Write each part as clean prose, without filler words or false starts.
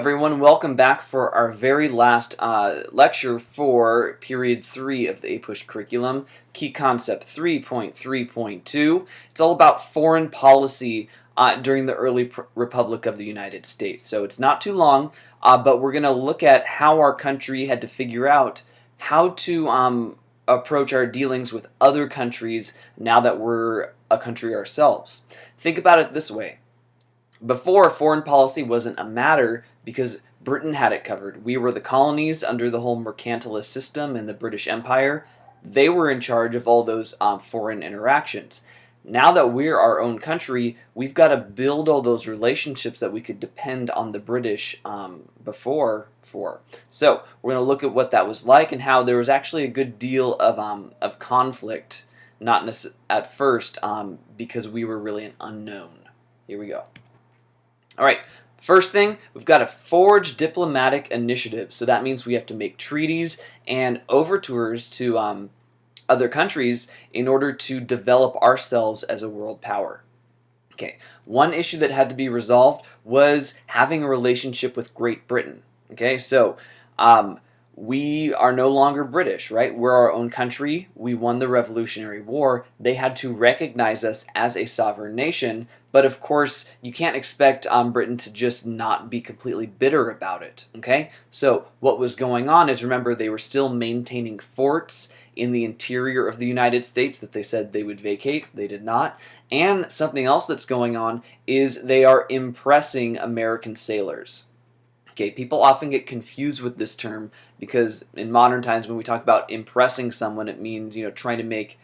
Everyone, welcome back for our very last lecture for period 3 of the APUSH curriculum, key concept 3.3.2. It's all about foreign policy during the early Republic of the United States. So it's not too long, but we're going to look at how our country had to figure out how to approach our dealings with other countries now that we're a country ourselves. Think about it this way. Before, foreign policy wasn't a matter because Britain had it covered. We were the colonies under the whole mercantilist system in the British Empire. They were in charge of all those foreign interactions. Now that we're our own country, we've got to build all those relationships that we could depend on the British before for. So we're going to look at what that was like and how there was actually a good deal of conflict, not at first, because we were really an unknown. Here we go. All right, first thing, we've got to forge diplomatic initiatives. So that means we have to make treaties and overtures to other countries in order to develop ourselves as a world power. Okay, one issue that had to be resolved was having a relationship with Great Britain. Okay, so we are no longer British, right? We're our own country. We won the Revolutionary War. They had to recognize us as a sovereign nation, but of course, you can't expect Britain to just not be completely bitter about it, okay? So what was going on is, remember, they were still maintaining forts in the interior of the United States that they said they would vacate. They did not. And something else that's going on is they are impressing American sailors. Okay, people often get confused with this term because in modern times when we talk about impressing someone, it means, trying to make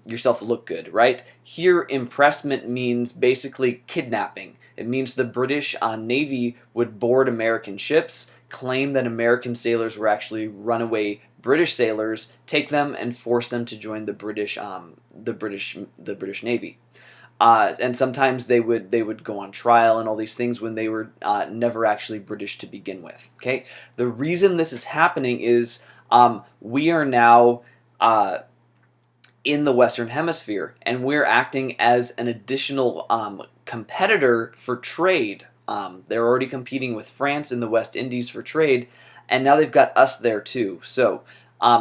yourself look good, right? Here, impressment means basically kidnapping. It means the British Navy would board American ships, claim that American sailors were actually runaway British sailors, take them and force them to join the British Navy. And sometimes they would go on trial and all these things when they were never actually British to begin with. Okay, the reason this is happening is we are now in the Western Hemisphere, and we're acting as an additional competitor for trade. They're already competing with France in the West Indies for trade, and now they've got us there too. So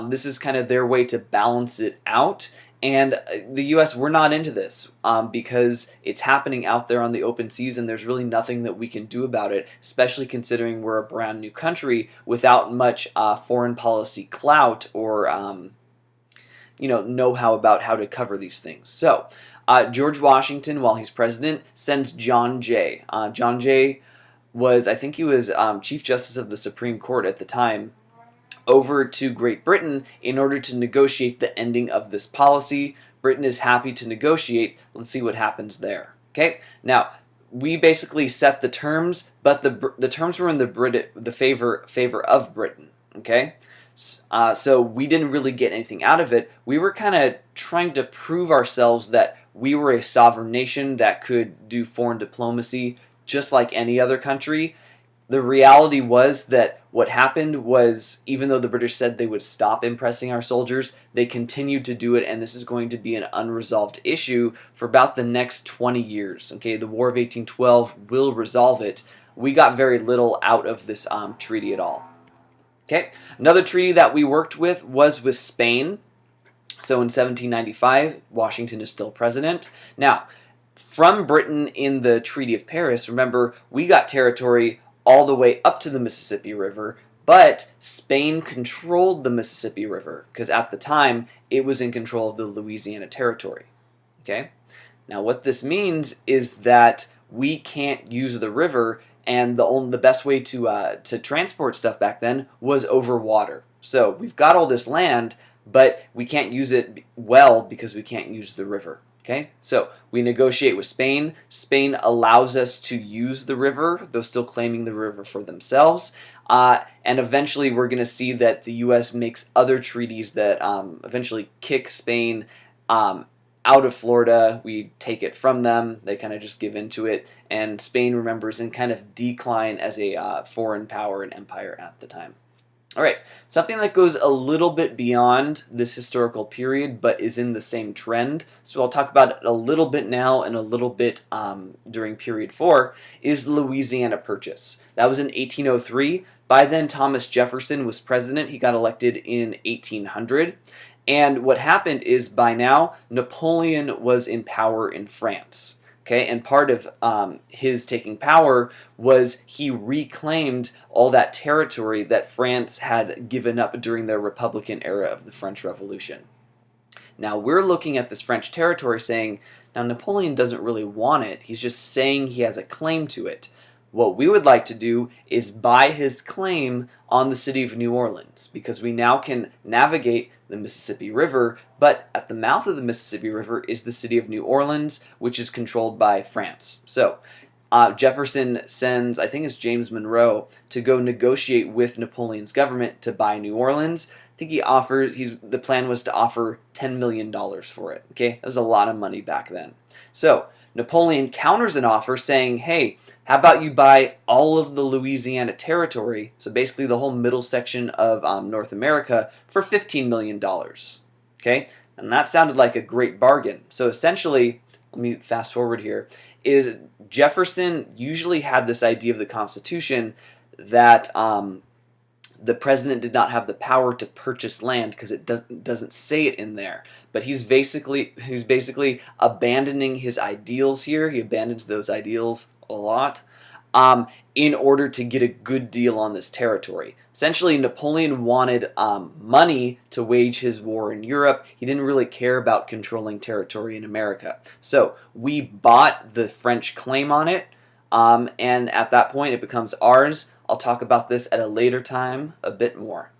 this is kind of their way to balance it out. And the U.S., we're not into this because it's happening out there on the open seas, and there's really nothing that we can do about it, especially considering we're a brand new country without much foreign policy clout or know-how about how to cover these things. So George Washington, while he's president, sends John Jay. John Jay was, I think he was Chief Justice of the Supreme Court at the time, over to Great Britain in order to negotiate the ending of this policy. Britain is happy to negotiate. Let's see what happens there. Okay, now we basically set the terms, but the terms were in the favor of Britain. Okay, so we didn't really get anything out of it. We were kind of trying to prove ourselves that we were a sovereign nation that could do foreign diplomacy just like any other country. The reality was that what happened was, even though the British said they would stop impressing our soldiers, they continued to do it, and this is going to be an unresolved issue for about the next 20 years. Okay, the War of 1812 will resolve it. We got very little out of this treaty at all. Okay, another treaty that we worked with was with Spain. So in 1795, Washington is still president. Now, from Britain in the Treaty of Paris, remember, we got territory all the way up to the Mississippi River, but Spain controlled the Mississippi River because at the time it was in control of the Louisiana Territory. Okay? Now what this means is that we can't use the river, and the best way to transport stuff back then was over water. So we've got all this land, but we can't use it well because we can't use the river. Okay, so we negotiate with Spain. Spain allows us to use the river, though still claiming the river for themselves. And eventually we're going to see that the U.S. makes other treaties that eventually kick Spain out of Florida. We take it from them. They kind of just give into it. And Spain, remember, is in kind of decline as a foreign power and empire at the time. All right, something that goes a little bit beyond this historical period but is in the same trend, so I'll talk about it a little bit now and a little bit during period 4, is the Louisiana Purchase. That was in 1803. By then, Thomas Jefferson was president. He got elected in 1800. And what happened is by now, Napoleon was in power in France. Okay, and part of his taking power was he reclaimed all that territory that France had given up during their Republican era of the French Revolution. Now we're looking at this French territory saying, now Napoleon doesn't really want it, he's just saying he has a claim to it. What we would like to do is buy his claim on the city of New Orleans, because we now can navigate the Mississippi River, but at the mouth of the Mississippi River is the city of New Orleans, which is controlled by France. So Jefferson sends, I think it's James Monroe, to go negotiate with Napoleon's government to buy New Orleans. I think the plan was to offer $10 million for it. Okay, that was a lot of money back then. So Napoleon counters an offer saying, hey, how about you buy all of the Louisiana territory, so basically the whole middle section of North America, for $15 million. Okay, and that sounded like a great bargain. So essentially, let me fast forward here, is Jefferson usually had this idea of the Constitution that the president did not have the power to purchase land because it doesn't say it in there. But he's basically abandoning his ideals here. He abandons those ideals a lot in order to get a good deal on this territory. Essentially, Napoleon wanted money to wage his war in Europe. He didn't really care about controlling territory in America. So we bought the French claim on it, and at that point it becomes ours. I'll talk about this at a later time a bit more.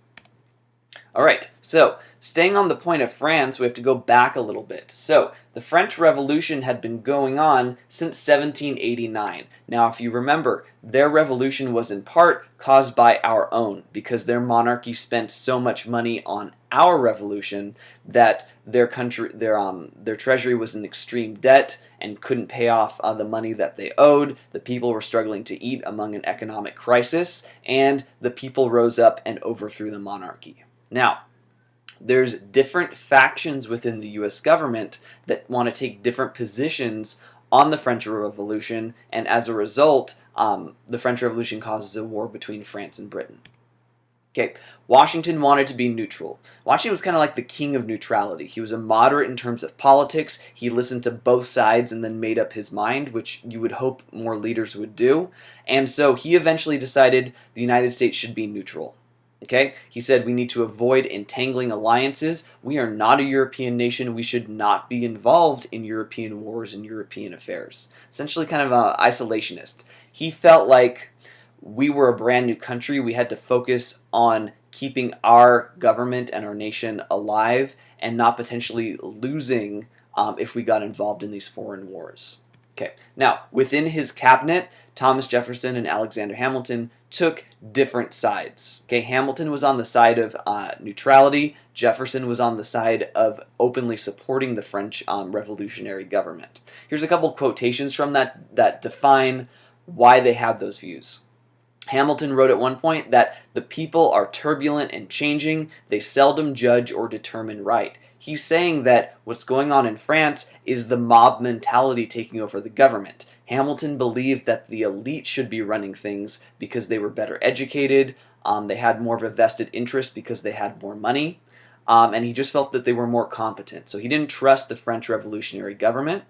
Alright, so staying on the point of France, we have to go back a little bit. So the French Revolution had been going on since 1789. Now, if you remember, their revolution was in part caused by our own, because their monarchy spent so much money on our revolution that their treasury was in extreme debt and couldn't pay off the money that they owed. The people were struggling to eat among an economic crisis, and the people rose up and overthrew the monarchy. Now, there's different factions within the U.S. government that want to take different positions on the French Revolution, and as a result, the French Revolution causes a war between France and Britain. Okay, Washington wanted to be neutral. Washington was kind of like the king of neutrality. He was a moderate in terms of politics. He listened to both sides and then made up his mind, which you would hope more leaders would do. And so he eventually decided the United States should be neutral. Okay, he said we need to avoid entangling alliances. We are not a European nation. We should not be involved in European wars and European affairs. Essentially kind of an isolationist. He felt like we were a brand new country. We had to focus on keeping our government and our nation alive and not potentially losing if we got involved in these foreign wars. Okay, now within his cabinet, Thomas Jefferson and Alexander Hamilton took different sides. Okay, Hamilton was on the side of neutrality. Jefferson was on the side of openly supporting the French revolutionary government. Here's a couple quotations from that define why they had those views. Hamilton wrote at one point that the people are turbulent and changing. They seldom judge or determine right. He's saying that what's going on in France is the mob mentality taking over the government. Hamilton believed that the elite should be running things because they were better educated, they had more of a vested interest because they had more money, and he just felt that they were more competent. So he didn't trust the French revolutionary government.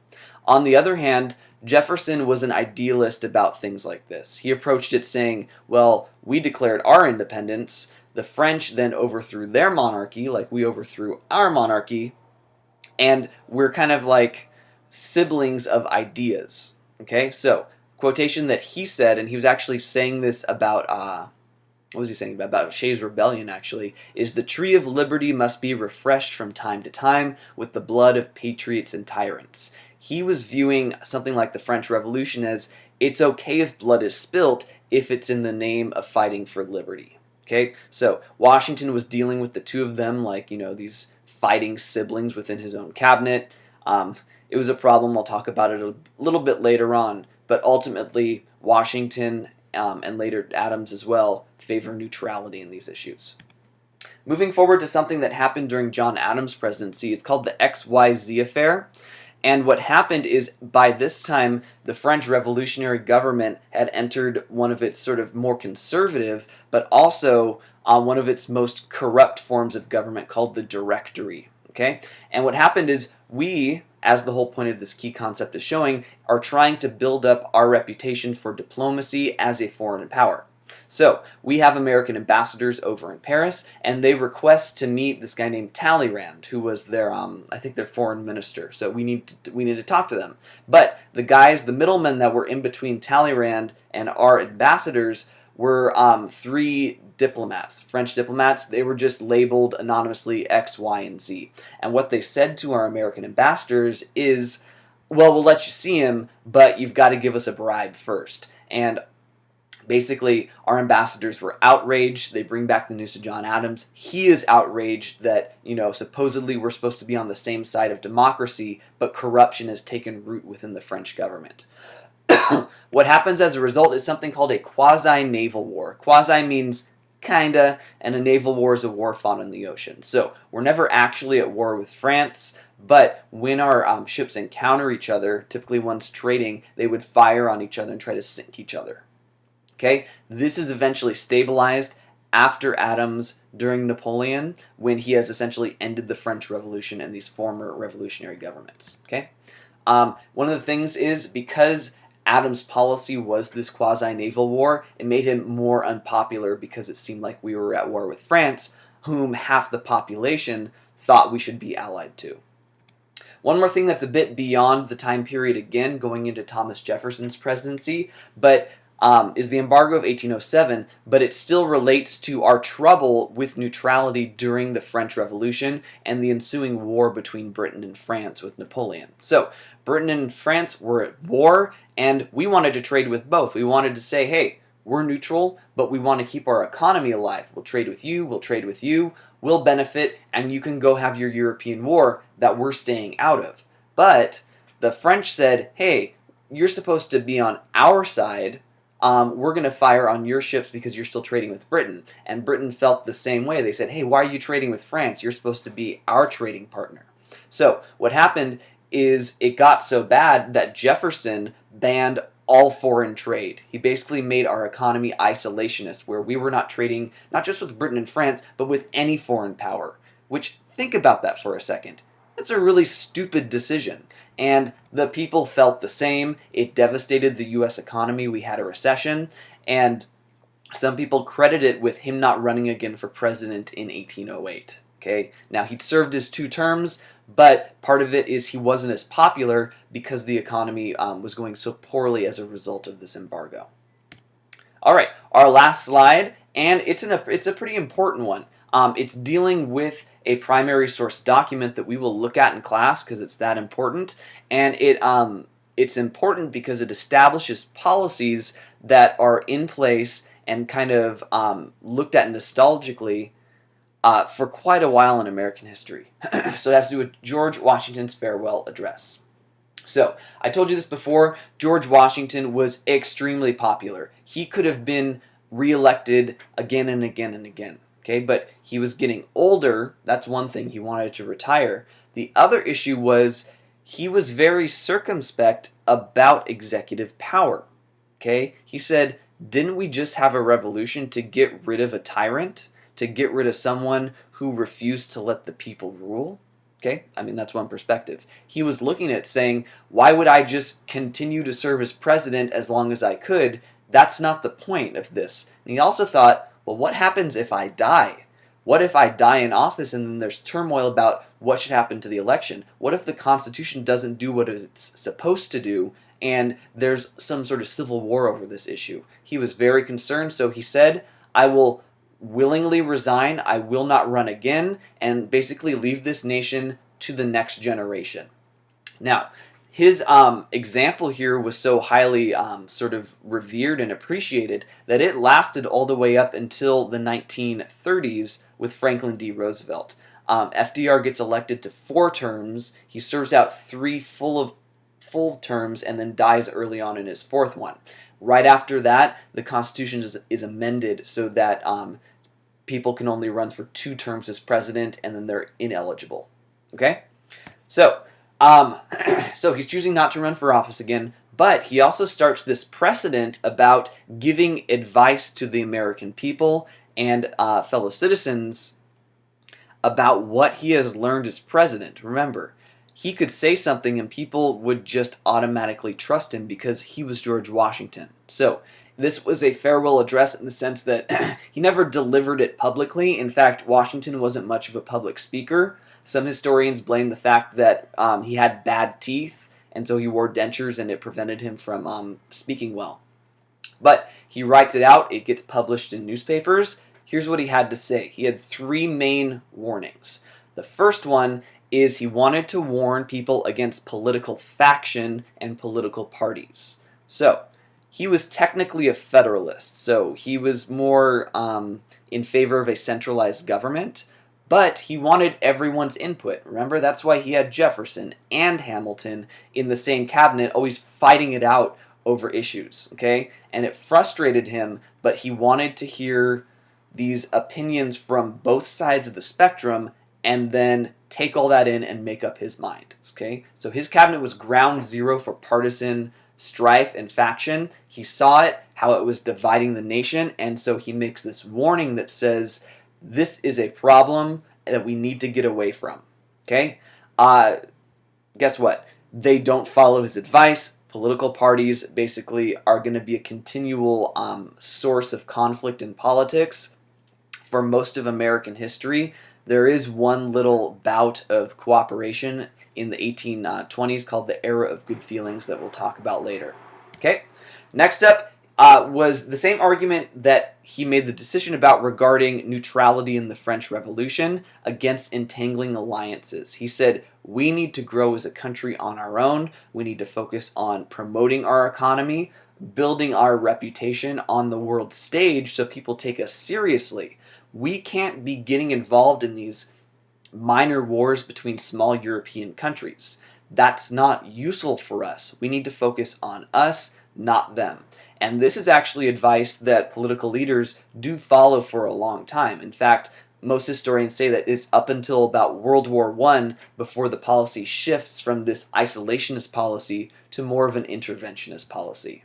On the other hand, Jefferson was an idealist about things like this. He approached it saying, well, we declared our independence, the French then overthrew their monarchy like we overthrew our monarchy, and we're kind of like siblings of ideas. Okay, so quotation that he said, and he was actually saying this about, what was he saying about Shays' Rebellion actually, is the tree of liberty must be refreshed from time to time with the blood of patriots and tyrants. He was viewing something like the French Revolution as it's okay if blood is spilt if it's in the name of fighting for liberty. Okay, so Washington was dealing with the two of them like, these fighting siblings within his own cabinet. It was a problem. I'll talk about it a little bit later on. But ultimately, Washington and later Adams as well, favor neutrality in these issues. Moving forward to something that happened during John Adams' presidency, it's called the XYZ affair. And what happened is, by this time, the French revolutionary government had entered one of its sort of more conservative, but also one of its most corrupt forms of government called the Directory. Okay? And what happened is we, as the whole point of this key concept is showing, are trying to build up our reputation for diplomacy as a foreign power. So, we have American ambassadors over in Paris, and they request to meet this guy named Talleyrand, who was their, I think their foreign minister. So we need to talk to them. But the guys, the middlemen that were in between Talleyrand and our ambassadors were three diplomats, French diplomats. They were just labeled anonymously X, Y, and Z. And what they said to our American ambassadors is, well, we'll let you see him, but you've got to give us a bribe first. And basically, our ambassadors were outraged. They bring back the news to John Adams. He is outraged that, supposedly we're supposed to be on the same side of democracy, but corruption has taken root within the French government. What happens as a result is something called a quasi-naval war. Quasi means kinda, and a naval war is a war fought in the ocean. So we're never actually at war with France, but when our ships encounter each other, typically ones trading, they would fire on each other and try to sink each other. Okay, this is eventually stabilized after Adams, during Napoleon, when he has essentially ended the French Revolution and these former revolutionary governments. Okay, one of the things is, because Adams' policy was this quasi-naval war, it made him more unpopular because it seemed like we were at war with France, whom half the population thought we should be allied to. One more thing that's a bit beyond the time period, again, going into Thomas Jefferson's presidency, but is the embargo of 1807, but it still relates to our trouble with neutrality during the French Revolution and the ensuing war between Britain and France with Napoleon. So, Britain and France were at war, and we wanted to trade with both. We wanted to say, hey, we're neutral, but we want to keep our economy alive. We'll trade with you, we'll benefit, and you can go have your European war that we're staying out of. But the French said, hey, you're supposed to be on our side. We're going to fire on your ships because you're still trading with Britain. And Britain felt the same way. They said, hey, why are you trading with France? You're supposed to be our trading partner. So what happened is it got so bad that Jefferson banned all foreign trade. He basically made our economy isolationist, where we were not trading not just with Britain and France, but with any foreign power. Which, think about that for a second. That's a really stupid decision. And the people felt the same. It devastated the U.S. economy. We had a recession. And some people credit it with him not running again for president in 1808. Okay? Now, he'd served his 2 terms, but part of it is he wasn't as popular because the economy was going so poorly as a result of this embargo. All right, our last slide, and it's a pretty important one. It's dealing with a primary source document that we will look at in class because it's that important, and it's important because it establishes policies that are in place and kind of looked at nostalgically for quite a while in American history. So it has to do with George Washington's farewell address. So, I told you this before, George Washington was extremely popular. He could have been reelected again and again and again. Okay, but he was getting older. That's one thing. He wanted to retire. The other issue was he was very circumspect about executive power. Okay, he said, didn't we just have a revolution to get rid of a tyrant? To get rid of someone who refused to let the people rule? Okay, I mean, that's one perspective. He was looking at saying, why would I just continue to serve as president as long as I could? That's not the point of this. And he also thought, well, what happens if I die? What if I die in office and then there's turmoil about what should happen to the election? What if the Constitution doesn't do what it's supposed to do and there's some sort of civil war over this issue? He was very concerned, so he said, I will willingly resign, I will not run again, and basically leave this nation to the next generation. Now, his example here was so highly sort of revered and appreciated that it lasted all the way up until the 1930s with Franklin D. Roosevelt. FDR gets elected to 4 terms. He serves out 3 full terms and then dies early on in his 4th one. Right after that, the Constitution is amended so that people can only run for 2 terms as president, and then they're ineligible. Okay? So, so he's choosing not to run for office again, but he also starts this precedent about giving advice to the American people and fellow citizens about what he has learned as president. Remember, he could say something and people would just automatically trust him because he was George Washington. So this was a farewell address in the sense that he never delivered it publicly. In fact, Washington wasn't much of a public speaker. Some historians blame the fact that he had bad teeth, and so he wore dentures and it prevented him from speaking well. But he writes it out, it gets published in newspapers. Here's what he had to say. He had 3 main warnings. The first one is he wanted to warn people against political faction and political parties. So, he was technically a federalist, so he was more in favor of a centralized government, but he wanted everyone's input. Remember, that's why he had Jefferson and Hamilton in the same cabinet, always fighting it out over issues, okay? And it frustrated him, but he wanted to hear these opinions from both sides of the spectrum and then take all that in and make up his mind, okay? So his cabinet was ground zero for partisan strife and faction. He saw it, how it was dividing the nation, and so he makes this warning that says, this is a problem that we need to get away from, okay? Guess what? They don't follow his advice. Political parties basically are going to be a continual source of conflict in politics for most of American history. There is one little bout of cooperation in the 1820s called the Era of Good Feelings that we'll talk about later. Okay, next up was the same argument that he made the decision about regarding neutrality in the French Revolution against entangling alliances. He said, we need to grow as a country on our own. We need to focus on promoting our economy, building our reputation on the world stage so people take us seriously. We can't be getting involved in these minor wars between small European countries. That's not useful for us. We need to focus on us, not them. And this is actually advice that political leaders do follow for a long time. In fact, most historians say that it's up until about World War I before the policy shifts from this isolationist policy to more of an interventionist policy.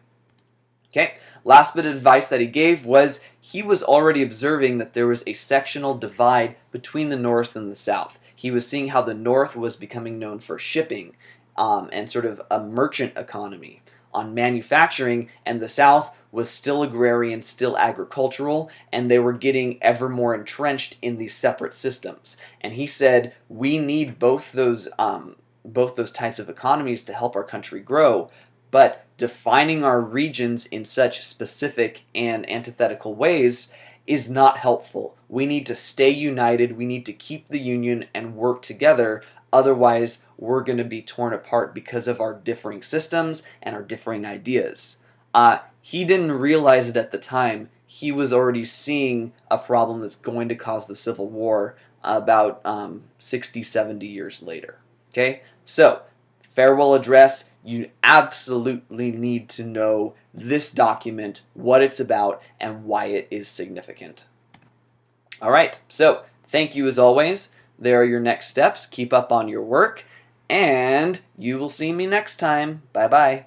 Okay, last bit of advice that he gave was he was already observing that there was a sectional divide between the North and the South. He was seeing how the North was becoming known for shipping and sort of a merchant economy on manufacturing, and the South was still agrarian, still agricultural, and they were getting ever more entrenched in these separate systems. And he said, we need both those types of economies to help our country grow, but defining our regions in such specific and antithetical ways is not helpful. We need to stay united, we need to keep the union and work together, otherwise we're going to be torn apart because of our differing systems and our differing ideas. He didn't realize it at the time. He was already seeing a problem that's going to cause the Civil War about 60, 70 years later. Okay, so farewell address. You absolutely need to know this document, what it's about, and why it is significant. All right, so thank you as always. There are your next steps. Keep up on your work, and you will see me next time. Bye-bye.